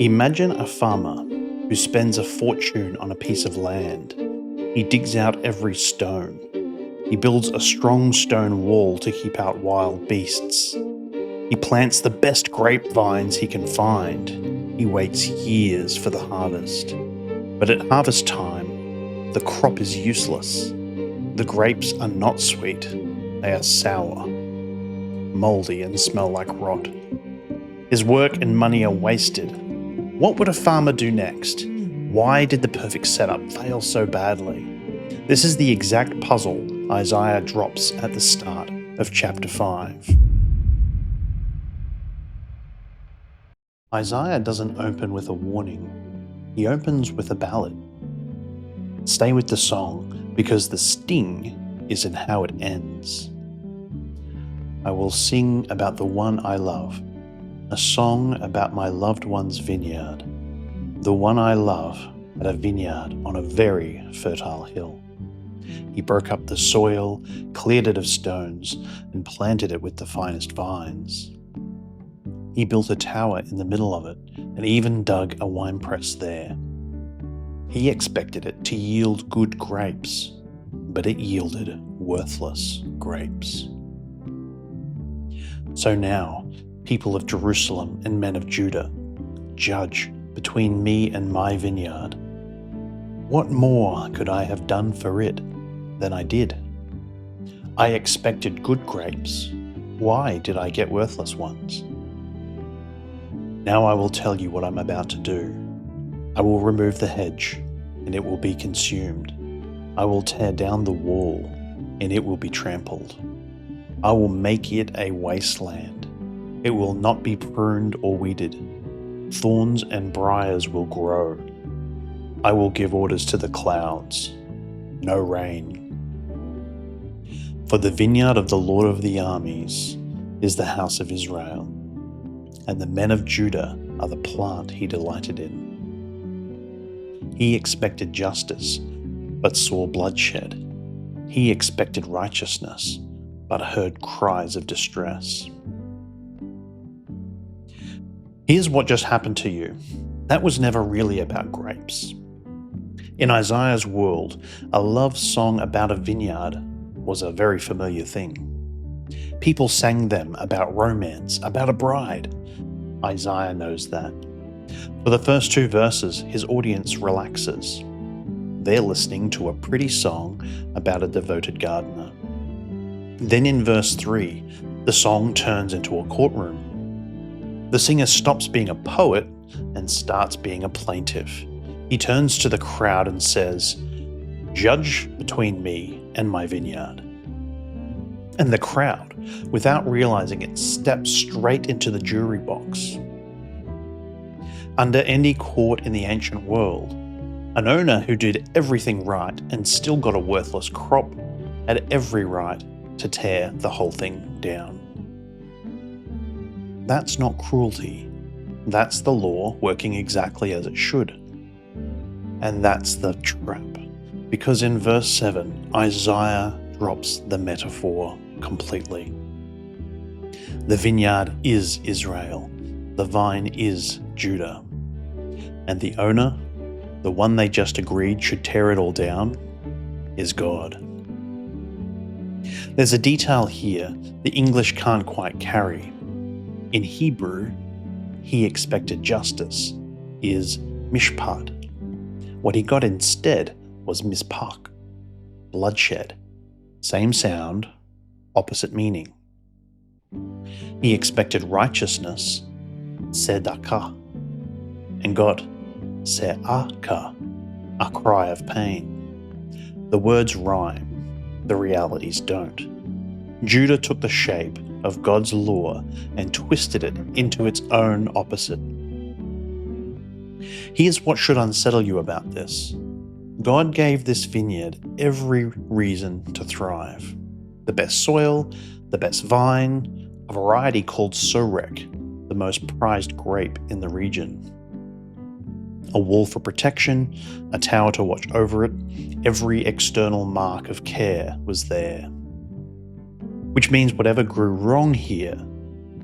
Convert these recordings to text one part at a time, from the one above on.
Imagine a farmer who spends a fortune on a piece of land. He digs out every stone. He builds a strong stone wall to keep out wild beasts. He plants the best grapevines he can find. He waits years for the harvest. But at harvest time, the crop is useless. The grapes are not sweet. They are sour, mouldy, and smell like rot. His work and money are wasted. What would a farmer do next? Why did the perfect setup fail so badly? This is the exact puzzle Isaiah drops at the start of chapter 5. Isaiah doesn't open with a warning. He opens with a ballad. Stay with the song, because the sting is in how it ends. I will sing about the one I love, a song about my loved one's vineyard. The one I love had a vineyard on a very fertile hill. He broke up the soil, cleared it of stones, and planted it with the finest vines. He built a tower in the middle of it, and even dug a winepress there. He expected it to yield good grapes, but it yielded worthless grapes. So now, people of Jerusalem and men of Judah, judge between me and my vineyard. What more could I have done for it than I did? I expected good grapes. Why did I get worthless ones? Now I will tell you what I'm about to do. I will remove the hedge, and it will be consumed. I will tear down the wall, and it will be trampled. I will make it a wasteland. It will not be pruned or weeded. Thorns and briars will grow. I will give orders to the clouds. No rain. For the vineyard of the Lord of the armies is the house of Israel, and the men of Judah are the plant he delighted in. He expected justice, but saw bloodshed. He expected righteousness, but heard cries of distress. Here's what just happened to you. That was never really about grapes. In Isaiah's world, a love song about a vineyard was a very familiar thing. People sang them about romance, about a bride. Isaiah knows that. For the first 2 verses, his audience relaxes. They're listening to a pretty song about a devoted gardener. Then in verse 3, the song turns into a courtroom. The singer stops being a poet and starts being a plaintiff. He turns to the crowd and says, "Judge between me and my vineyard." And the crowd, without realizing it, steps straight into the jury box. Under any court in the ancient world, an owner who did everything right and still got a worthless crop had every right to tear the whole thing down. That's not cruelty. That's the law working exactly as it should. And that's the trap, because in verse 7, Isaiah drops the metaphor completely. The vineyard is Israel. The vine is Judah. And the owner, the one they just agreed should tear it all down, is God. There's a detail here the English can't quite carry. In Hebrew, he expected justice is mishpat. What he got instead was mispach, bloodshed. Same sound, opposite meaning. He expected righteousness, tzedakah, and got se'aka, a cry of pain. The words rhyme, the realities don't. Judah took the shape of God's law and twisted it into its own opposite. Here's what should unsettle you about this. God gave this vineyard every reason to thrive. The best soil, the best vine, a variety called sorek, the most prized grape in the region. A wall for protection, a tower to watch over it, every external mark of care was there. Which means whatever grew wrong here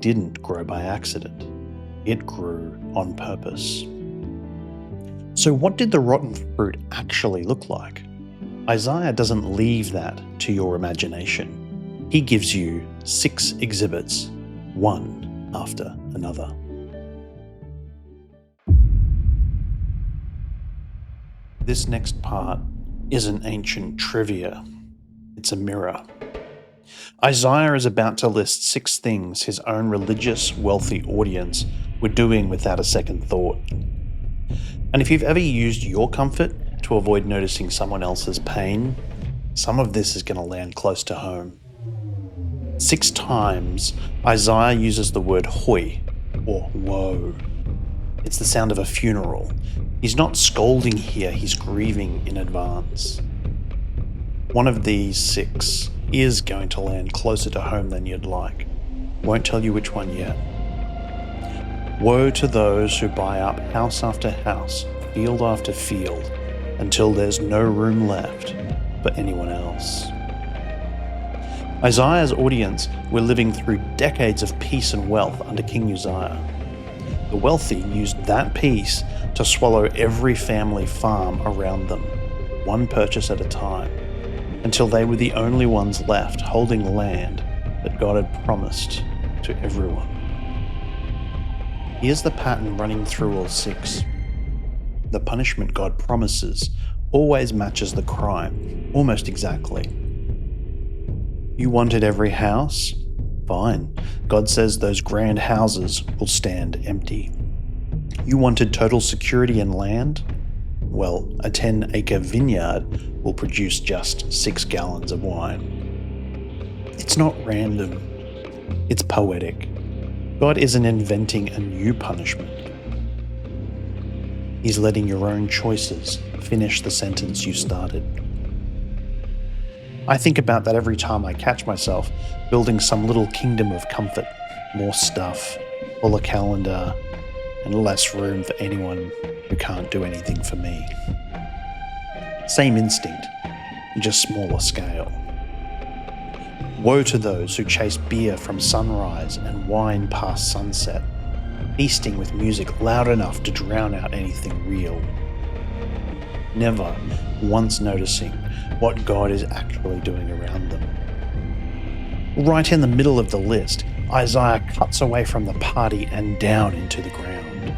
didn't grow by accident. It grew on purpose. So what did the rotten fruit actually look like? Isaiah doesn't leave that to your imagination. He gives you 6 exhibits, one after another. This next part isn't ancient trivia, it's a mirror. Isaiah is about to list 6 things his own religious, wealthy audience were doing without a second thought. And if you've ever used your comfort to avoid noticing someone else's pain, some of this is going to land close to home. 6 times, Isaiah uses the word hoi, or woe. It's the sound of a funeral. He's not scolding here, he's grieving in advance. One of these 6 is going to land closer to home than you'd like. Won't tell you which one yet. Woe to those who buy up house after house, field after field, until there's no room left for anyone else. Isaiah's audience were living through decades of peace and wealth under King Uzziah. The wealthy used that peace to swallow every family farm around them, one purchase at a time, until they were the only ones left holding land that God had promised to everyone. Here's the pattern running through all 6. The punishment God promises always matches the crime, almost exactly. You wanted every house? Fine. God says those grand houses will stand empty. You wanted total security and land? Well, a 10-acre vineyard will produce just 6 gallons of wine. It's not random. It's poetic. God isn't inventing a new punishment. He's letting your own choices finish the sentence you started. I think about that every time I catch myself building some little kingdom of comfort, more stuff, fuller calendar, and less room for anyone who can't do anything for me. Same instinct, just smaller scale. Woe to those who chase beer from sunrise and wine past sunset, feasting with music loud enough to drown out anything real. Never once noticing what God is actually doing around them. Right in the middle of the list, Isaiah cuts away from the party and down into the ground.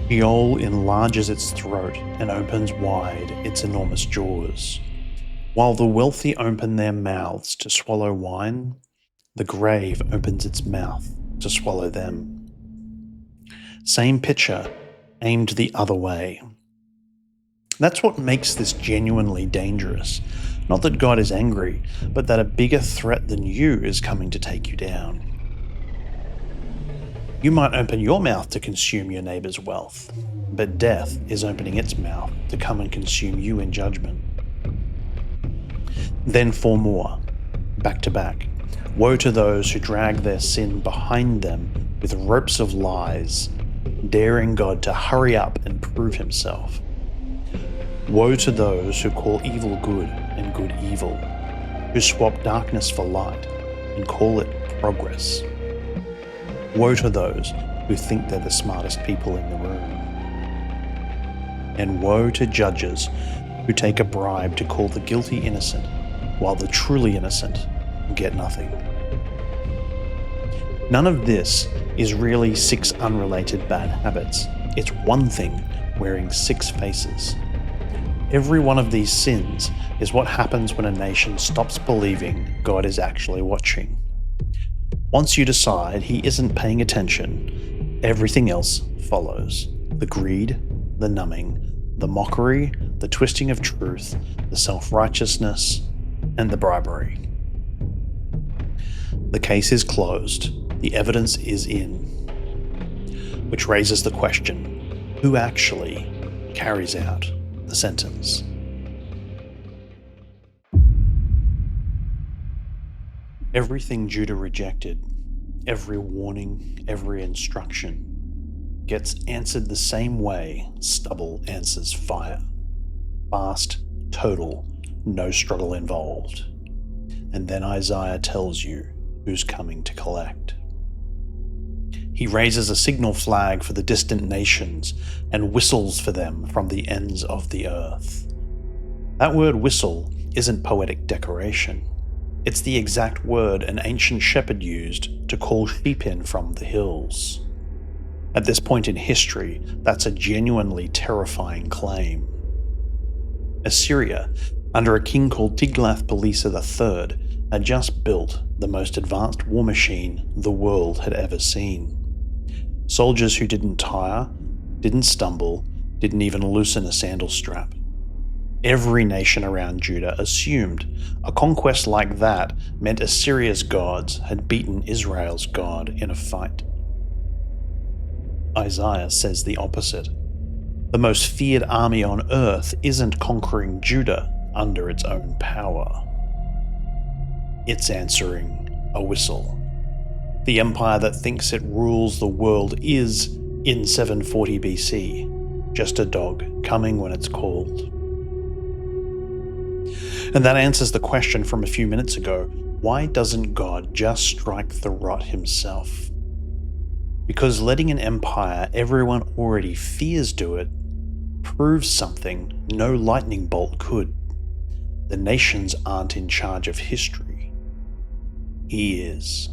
Sheol enlarges its throat and opens wide its enormous jaws. While the wealthy open their mouths to swallow wine, the grave opens its mouth to swallow them. Same picture, aimed the other way. That's what makes this genuinely dangerous. Not that God is angry, but that a bigger threat than you is coming to take you down. You might open your mouth to consume your neighbor's wealth, but death is opening its mouth to come and consume you in judgment. Then 4 more, back to back. Woe to those who drag their sin behind them with ropes of lies, daring God to hurry up and prove himself. Woe to those who call evil good and good evil, who swap darkness for light and call it progress. Woe to those who think they're the smartest people in the room. And woe to judges who take a bribe to call the guilty innocent, while the truly innocent get nothing. None of this is really 6 unrelated bad habits. It's one thing wearing 6 faces. Every one of these sins is what happens when a nation stops believing God is actually watching. Once you decide he isn't paying attention, everything else follows. The greed, the numbing, the mockery, the twisting of truth, the self-righteousness, and the bribery. The case is closed. The evidence is in. Which raises the question, who actually carries out the sentence? Everything Judah rejected, every warning, every instruction, gets answered the same way stubble answers fire. Fast, total, no struggle involved. And then Isaiah tells you who's coming to collect. He raises a signal flag for the distant nations and whistles for them from the ends of the earth. That word whistle isn't poetic decoration. It's the exact word an ancient shepherd used to call sheep in from the hills. At this point in history, that's a genuinely terrifying claim. Assyria, under a king called Tiglath-Pileser III, had just built the most advanced war machine the world had ever seen. Soldiers who didn't tire, didn't stumble, didn't even loosen a sandal strap. Every nation around Judah assumed a conquest like that meant Assyria's gods had beaten Israel's God in a fight. Isaiah says the opposite. The most feared army on earth isn't conquering Judah under its own power. It's answering a whistle. The empire that thinks it rules the world is, in 740 BC, just a dog coming when it's called. And that answers the question from a few minutes ago, why doesn't God just strike the rot himself? Because letting an empire everyone already fears do it proves something no lightning bolt could. The nations aren't in charge of history. He is.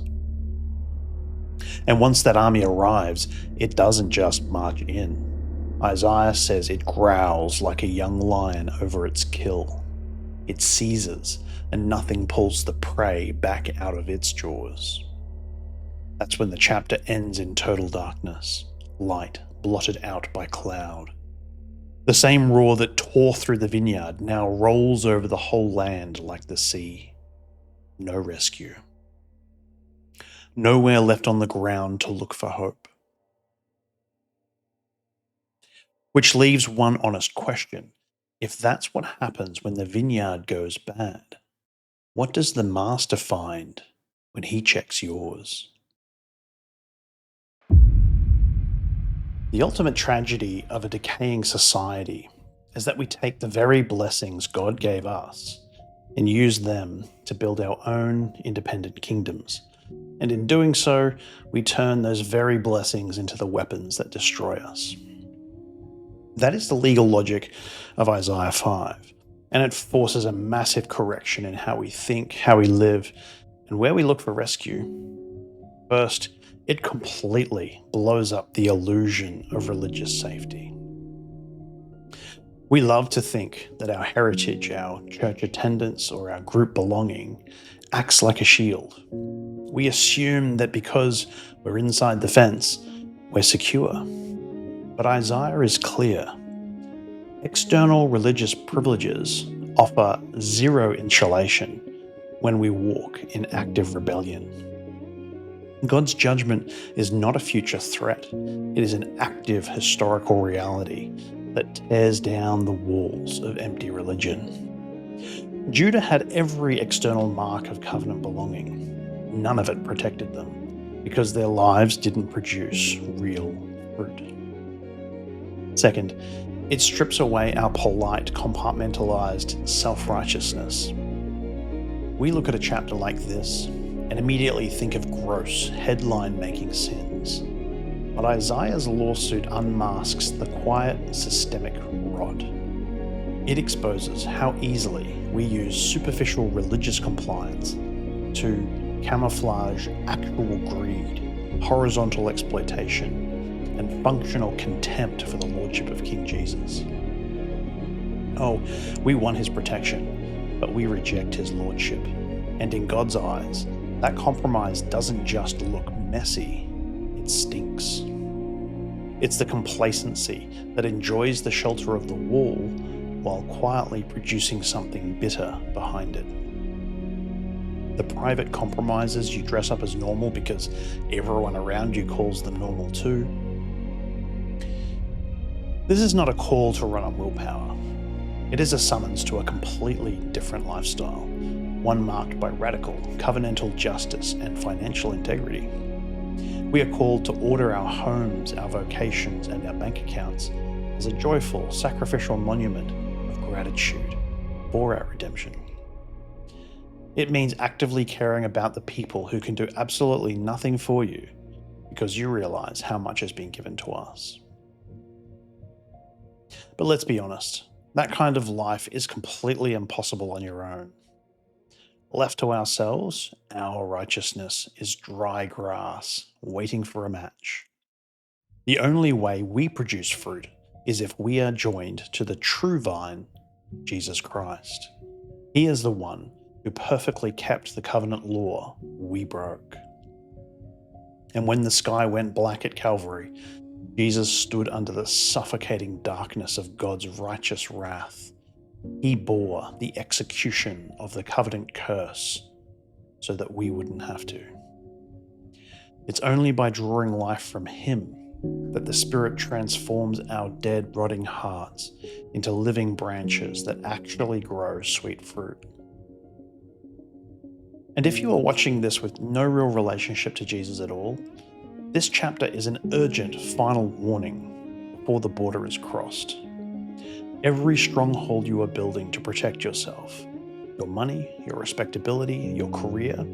And once that army arrives, it doesn't just march in. Isaiah says it growls like a young lion over its kill. It seizes, and nothing pulls the prey back out of its jaws. That's when the chapter ends in total darkness, light blotted out by cloud. The same roar that tore through the vineyard now rolls over the whole land like the sea. No rescue. Nowhere left on the ground to look for hope. Which leaves one honest question. If that's what happens when the vineyard goes bad, what does the master find when he checks yours? The ultimate tragedy of a decaying society is that we take the very blessings God gave us and use them to build our own independent kingdoms. And in doing so, we turn those very blessings into the weapons that destroy us. That is the legal logic of Isaiah 5, and it forces a massive correction in how we think, how we live, and where we look for rescue. First, it completely blows up the illusion of religious safety. We love to think that our heritage, our church attendance, or our group belonging acts like a shield. We assume that because we're inside the fence, we're secure. But Isaiah is clear. External religious privileges offer zero insulation when we walk in active rebellion. God's judgment is not a future threat. It is an active historical reality that tears down the walls of empty religion. Judah had every external mark of covenant belonging. None of it protected them because their lives didn't produce real fruit. Second, it strips away our polite, compartmentalized self-righteousness. We look at a chapter like this and immediately think of gross, headline-making sins. But Isaiah's lawsuit unmasks the quiet, systemic rot. It exposes how easily we use superficial religious compliance to camouflage actual greed, horizontal exploitation, and functional contempt for the lordship of King Jesus. Oh, we want his protection, but we reject his lordship. And in God's eyes, that compromise doesn't just look messy, it stinks. It's the complacency that enjoys the shelter of the wall while quietly producing something bitter behind it. The private compromises you dress up as normal because everyone around you calls them normal too. This is not a call to run on willpower. It is a summons to a completely different lifestyle, one marked by radical, covenantal justice and financial integrity. We are called to order our homes, our vocations, and our bank accounts as a joyful, sacrificial monument of gratitude for our redemption. It means actively caring about the people who can do absolutely nothing for you, because you realize how much has been given to us. But let's be honest, that kind of life is completely impossible on your own. Left to ourselves, our righteousness is dry grass waiting for a match. The only way we produce fruit is if we are joined to the true vine, Jesus Christ. He is the one who perfectly kept the covenant law we broke. And when the sky went black at Calvary, Jesus stood under the suffocating darkness of God's righteous wrath. He bore the execution of the covenant curse so that we wouldn't have to. It's only by drawing life from Him that the Spirit transforms our dead, rotting hearts into living branches that actually grow sweet fruit. And if you are watching this with no real relationship to Jesus at all, this chapter is an urgent final warning before the border is crossed. Every stronghold you are building to protect yourself, your money, your respectability, your career,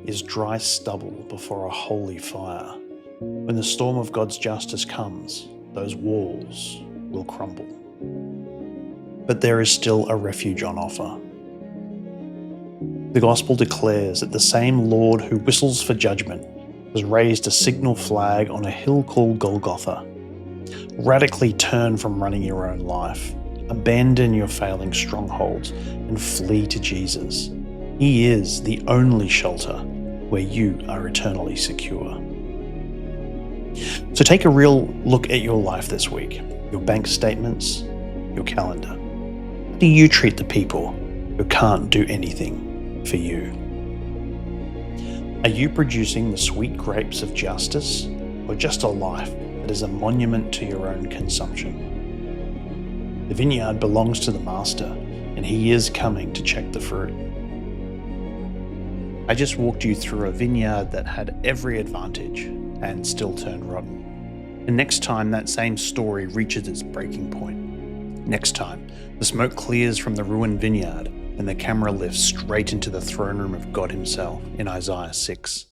is dry stubble before a holy fire. When the storm of God's justice comes, those walls will crumble. But there is still a refuge on offer. The gospel declares that the same Lord who whistles for judgment has raised a signal flag on a hill called Golgotha. Radically turn from running your own life, abandon your failing strongholds, and flee to Jesus. He is the only shelter where you are eternally secure. So take a real look at your life this week, your bank statements, your calendar. How do you treat the people who can't do anything for you? Are you producing the sweet grapes of justice, or just a life that is a monument to your own consumption? The vineyard belongs to the master, and he is coming to check the fruit. I just walked you through a vineyard that had every advantage and still turned rotten. And next time that same story reaches its breaking point. Next time, the smoke clears from the ruined vineyard and the camera lifts straight into the throne room of God himself in Isaiah 6.